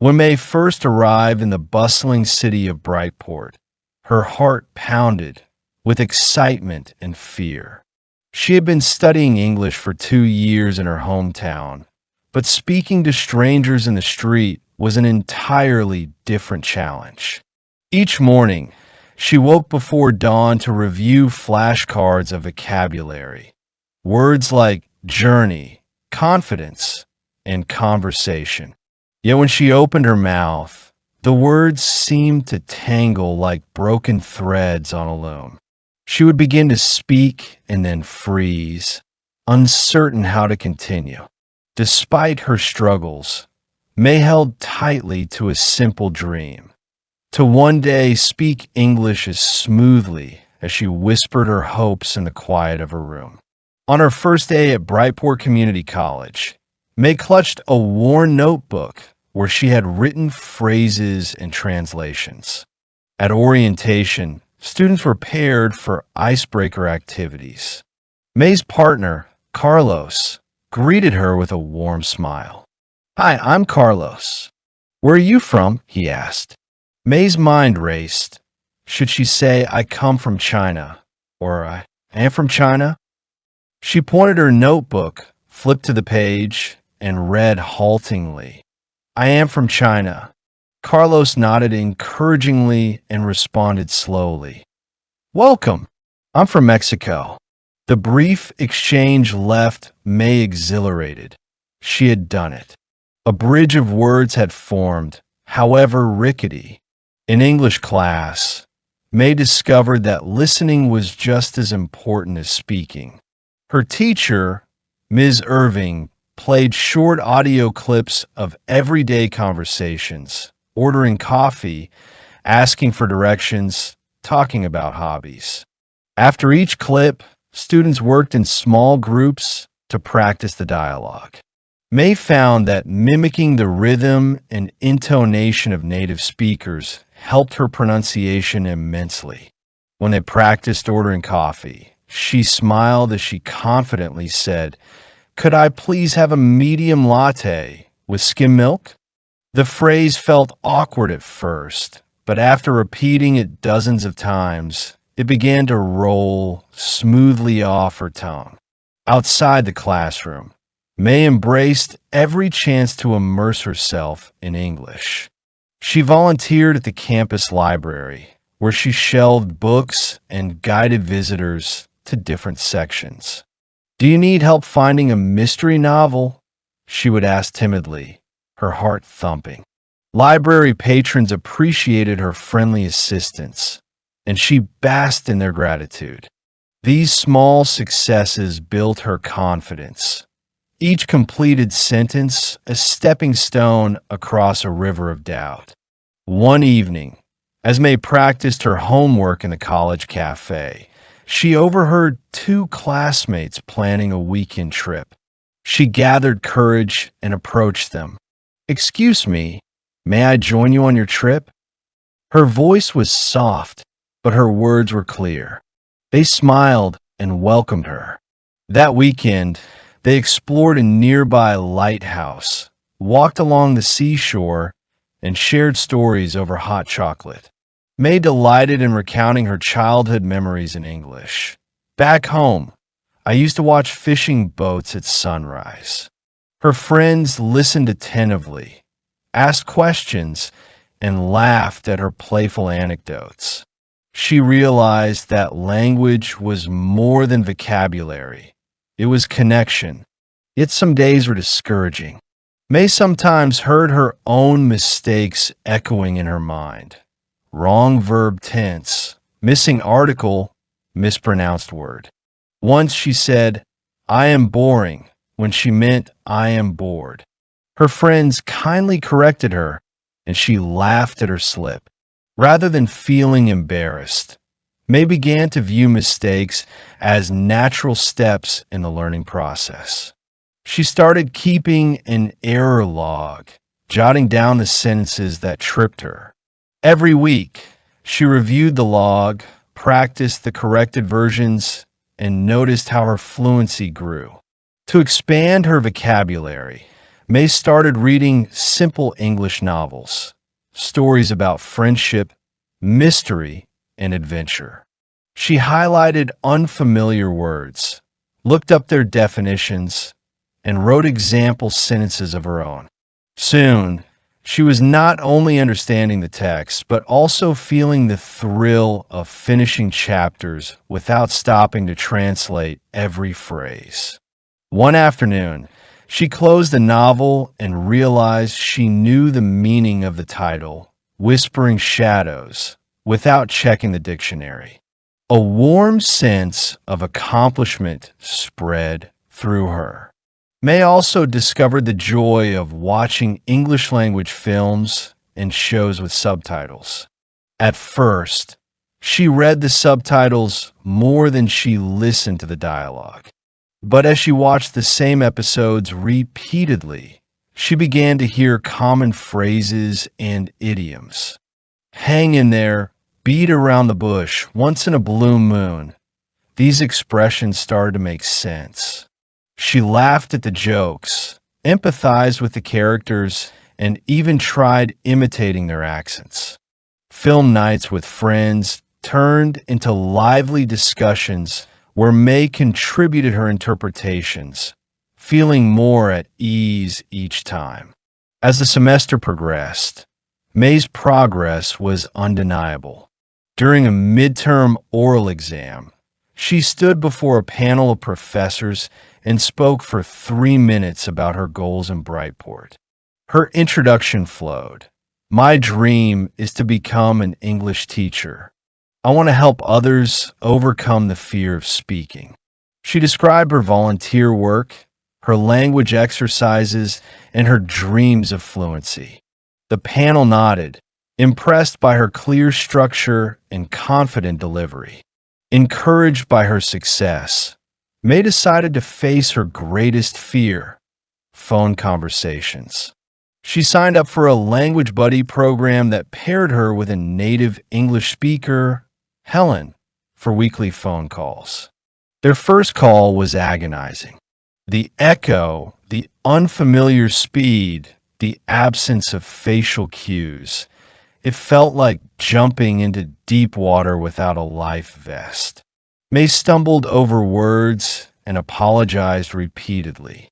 When May first arrived in the bustling city of Brightport, her heart pounded with excitement and fear. She had been studying English for 2 years in her hometown, but speaking to strangers in the street was an entirely different challenge. Each morning, she woke before dawn to review flashcards of vocabulary. Words like journey, confidence, and conversation. Yet when she opened her mouth, the words seemed to tangle like broken threads on a loom. She would begin to speak and then freeze, uncertain how to continue. Despite her struggles, May held tightly to a simple dream: to one day speak English as smoothly as she whispered her hopes in the quiet of her room. On her first day at Brightport Community College, May clutched a worn notebook where she had written phrases and translations. At orientation, students were paired for icebreaker activities. May's partner, Carlos, greeted her with a warm smile. "Hi, I'm Carlos. Where are you from?" he asked. May's mind raced. Should she say, "I come from China," or "I am from China"? She pointed her notebook, flipped to the page, and read haltingly, "I am from China." Carlos nodded encouragingly and responded slowly, "Welcome. I'm from Mexico." The brief exchange left May exhilarated. She had done it. A bridge of words had formed, however rickety. In English class, May discovered that listening was just as important as speaking. Her teacher, Ms. Irving, played short audio clips of everyday conversations, ordering coffee, asking for directions, talking about hobbies. After each clip, students worked in small groups to practice the dialogue. May found that mimicking the rhythm and intonation of native speakers helped her pronunciation immensely. When they practiced ordering coffee, she smiled as she confidently said, "Could I please have a medium latte with skim milk?" The phrase felt awkward at first, but after repeating it dozens of times, it began to roll smoothly off her tongue. Outside the classroom, May embraced every chance to immerse herself in English. She volunteered at the campus library, where she shelved books and guided visitors to different sections. "Do you need help finding a mystery novel?" she would ask timidly, her heart thumping. Library patrons appreciated her friendly assistance, and she basked in their gratitude. These small successes built her confidence. Each completed sentence a stepping stone across a river of doubt. One evening, as May practiced her homework in the college cafe, she overheard two classmates planning a weekend trip. She gathered courage and approached them. "Excuse me, may I join you on your trip?" Her voice was soft, but her words were clear. They smiled and welcomed her. That weekend, they explored a nearby lighthouse, walked along the seashore, and shared stories over hot chocolate. May delighted in recounting her childhood memories in English. "Back home, I used to watch fishing boats at sunrise." Her friends listened attentively, asked questions, and laughed at her playful anecdotes. She realized that language was more than vocabulary. It was connection. Yet some days were discouraging. May sometimes heard her own mistakes echoing in her mind. Wrong verb tense, missing article, mispronounced word. Once she said, "I am boring," when she meant "I am bored." Her friends kindly corrected her, and she laughed at her slip. Rather than feeling embarrassed, May began to view mistakes as natural steps in the learning process. She started keeping an error log, jotting down the sentences that tripped her. Every week, she reviewed the log, practiced the corrected versions, and noticed how her fluency grew. To expand her vocabulary, May started reading simple English novels, stories about friendship, mystery, and adventure. She highlighted unfamiliar words, looked up their definitions, and wrote example sentences of her own. Soon, she was not only understanding the text, but also feeling the thrill of finishing chapters without stopping to translate every phrase. One afternoon, she closed the novel and realized she knew the meaning of the title, Whispering Shadows, without checking the dictionary. A warm sense of accomplishment spread through her. May also discovered the joy of watching English language films and shows with subtitles. At first, she read the subtitles more than she listened to the dialogue. But as she watched the same episodes repeatedly, she began to hear common phrases and idioms. Hang in there, beat around the bush, once in a blue moon. These expressions started to make sense. She laughed at the jokes, empathized with the characters, and even tried imitating their accents. Film nights with friends turned into lively discussions where May contributed her interpretations, feeling more at ease each time. As the semester progressed, May's progress was undeniable. During a midterm oral exam, she stood before a panel of professors and spoke for 3 minutes about her goals in Brightport. Her introduction flowed. My dream is to become an English teacher. I want to help others overcome the fear of speaking. She described her volunteer work, her language exercises, and her dreams of fluency. The panel nodded, impressed by her clear structure and confident delivery. Encouraged by her success, May decided to face her greatest fear: phone conversations. She signed up for a language buddy program that paired her with a native English speaker, Helen, for weekly phone calls. Their first call was agonizing. The echo, the unfamiliar speed, the absence of facial cues. It felt like jumping into deep water without a life vest. May stumbled over words and apologized repeatedly.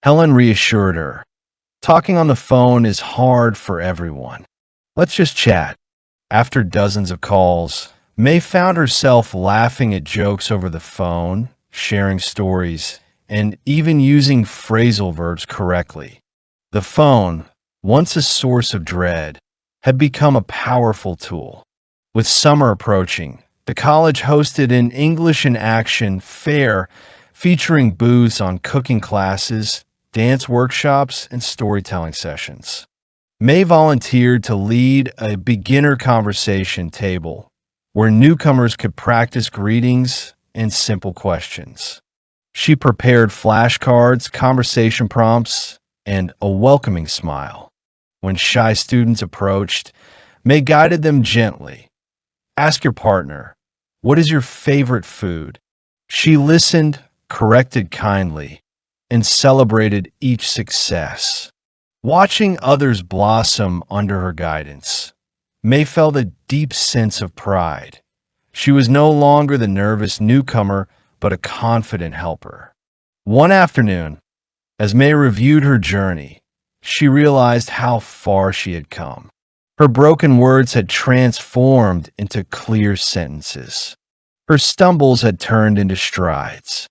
Helen reassured her, "Talking on the phone is hard for everyone. Let's just chat." After dozens of calls, May found herself laughing at jokes over the phone, sharing stories, and even using phrasal verbs correctly. The phone, once a source of dread, had become a powerful tool. With summer approaching, the college hosted an English in Action fair featuring booths on cooking classes, dance workshops, and storytelling sessions. May volunteered to lead a beginner conversation table where newcomers could practice greetings and simple questions. She prepared flashcards, conversation prompts, and a welcoming smile. When shy students approached, May guided them gently. Ask your partner, "What is your favorite food?" She listened, corrected kindly, and celebrated each success. Watching others blossom under her guidance, May felt a deep sense of pride. She was no longer the nervous newcomer, but a confident helper. One afternoon, as May reviewed her journey, she realized how far she had come. Her broken words had transformed into clear sentences. Her stumbles had turned into strides.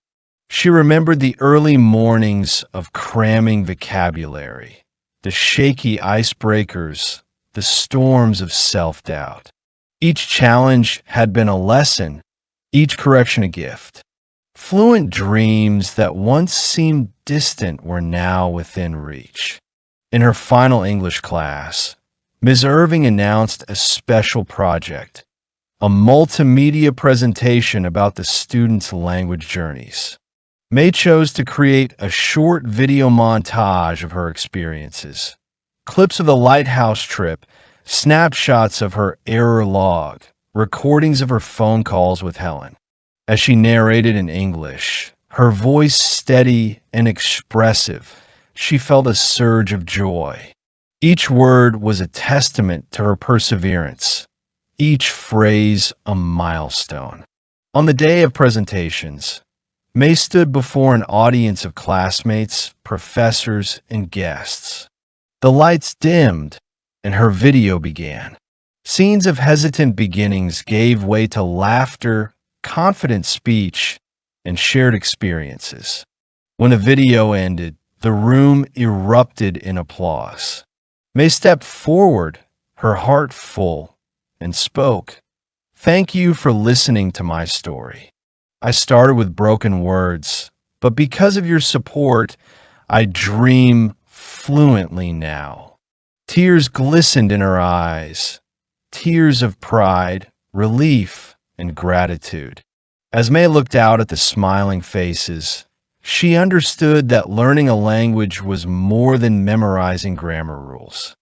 She remembered the early mornings of cramming vocabulary, the shaky icebreakers, the storms of self-doubt. Each challenge had been a lesson, each correction a gift. Fluent dreams that once seemed distant were now within reach. In her final English class, Ms. Irving announced a special project, a multimedia presentation about the students' language journeys. May chose to create a short video montage of her experiences, clips of the lighthouse trip, snapshots of her error log, recordings of her phone calls with Helen. As she narrated in English, her voice steady and expressive, she felt a surge of joy. Each word was a testament to her perseverance, each phrase a milestone. On the day of presentations, May stood before an audience of classmates, professors, and guests. The lights dimmed, and her video began. Scenes of hesitant beginnings gave way to laughter, confident speech, and shared experiences. When the video ended, the room erupted in applause. May stepped forward, her heart full, and spoke, "Thank you for listening to my story. I started with broken words, but because of your support, I dream fluently now." Tears glistened in her eyes, tears of pride, relief, and gratitude. As May looked out at the smiling faces, she understood that learning a language was more than memorizing grammar rules.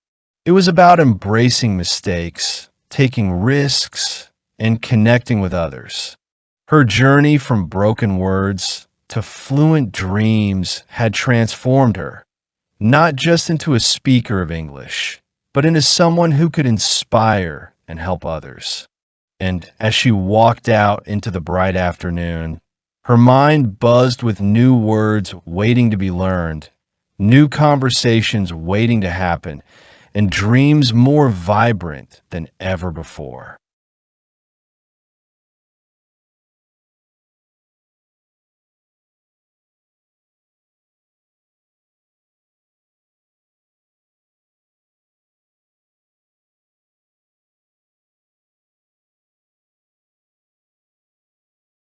It was about embracing mistakes, taking risks, and connecting with others. Her journey from broken words to fluent dreams had transformed her, not just into a speaker of English, but into someone who could inspire and help others. And as she walked out into the bright afternoon, her mind buzzed with new words waiting to be learned, new conversations waiting to happen, and dreams more vibrant than ever before.